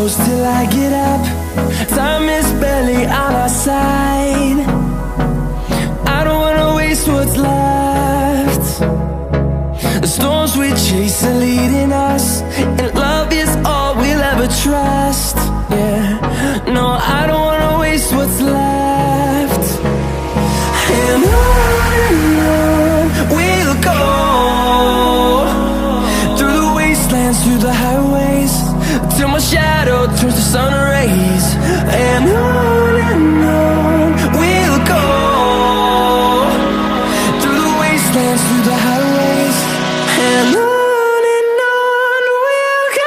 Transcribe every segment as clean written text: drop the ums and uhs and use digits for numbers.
close till I get up. Time is barely on our side. I don't wanna waste what's left. The storms we chase are leading us, and love is all we'll ever trust. Yeah, no, I don't wanna waste what's left. And on we'll go, through the wastelands, through the highways, till my shadow turns to sun rays. And on we'll go, through the wastelands, through the highways, and on we'll go.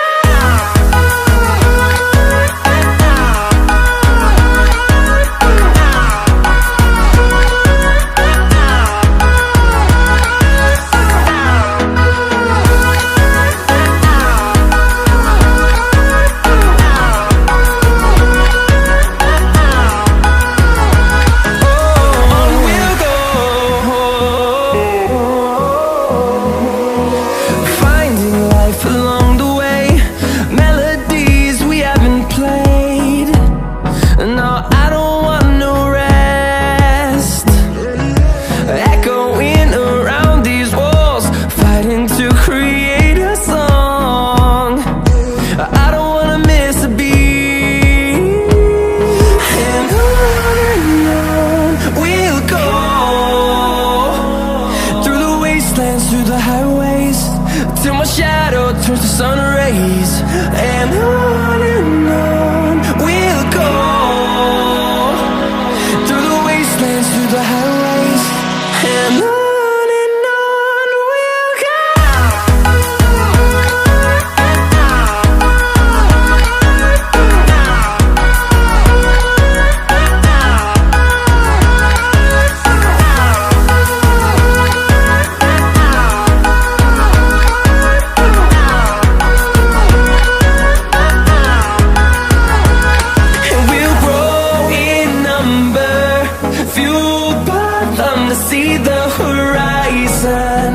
Through the highways, till my shadow turns to sun rays. And on we'll go, through the wastelands, through the highways, and on we'll go. See the horizon,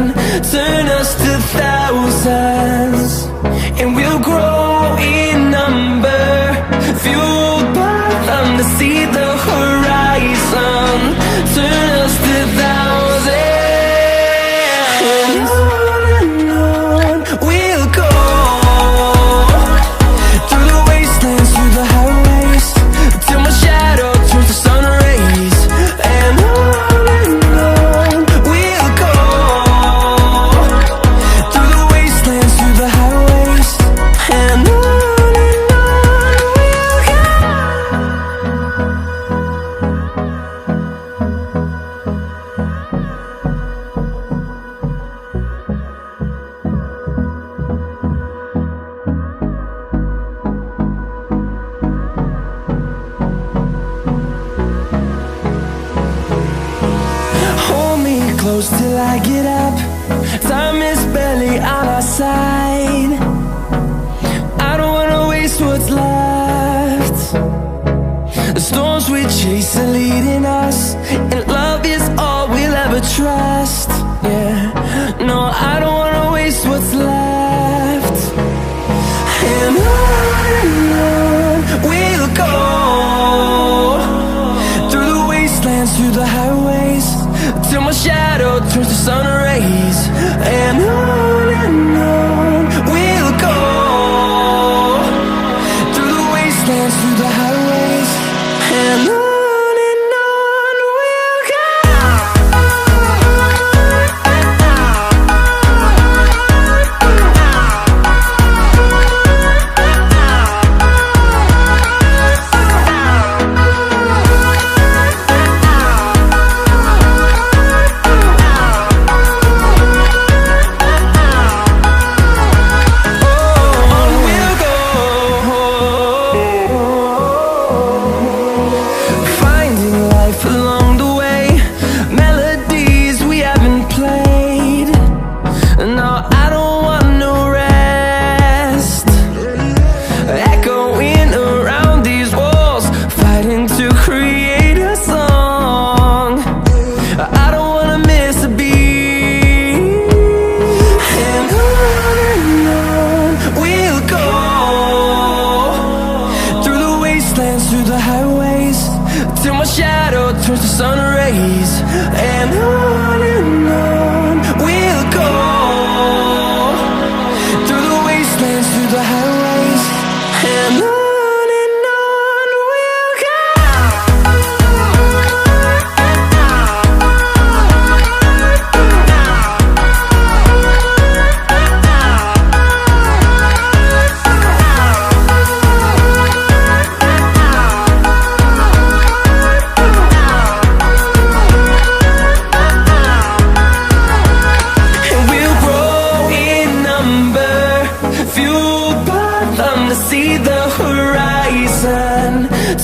turn us to thousands, and we'll grow in number, fueled by them. To see the horizon, turn us to thousands, and on we'll go, through the wastelands, through the highways, till my shadow turns to sun rays. And close till I get up. Time is barely on our side. I don't wanna waste what's left. The storms we chase are leading us, and love is all we'll ever trust. Yeah, no, I don't wanna waste what's left. And on we'll go, through the wastelands, through the highways, till my shadow turns to sun rays. And on we'll go, through the wastelands, through the highways, and on we'll go. highways, till my shadow turns to sun rays. And on we'll go, through the wastelands, through the highways. And on we'll go. See the horizon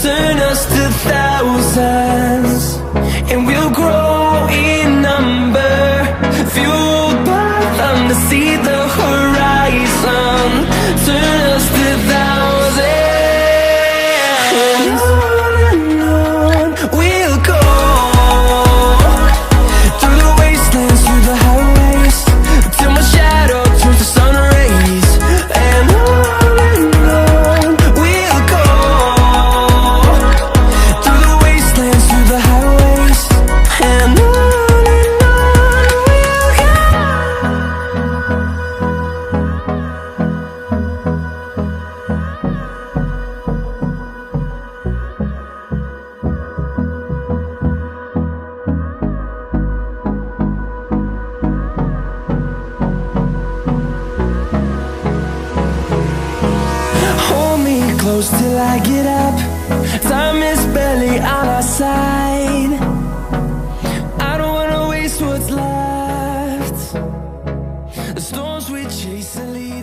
turn us to thousands, and we'll grow in number, fueled by them to see the horizon turn us to thousands. And on we'll go, through the wastelands, through the highways, till my shadow turns to sun rays. And close till I get up. Time is barely on our side. I don't wanna waste what's left. The storms we chase are leading.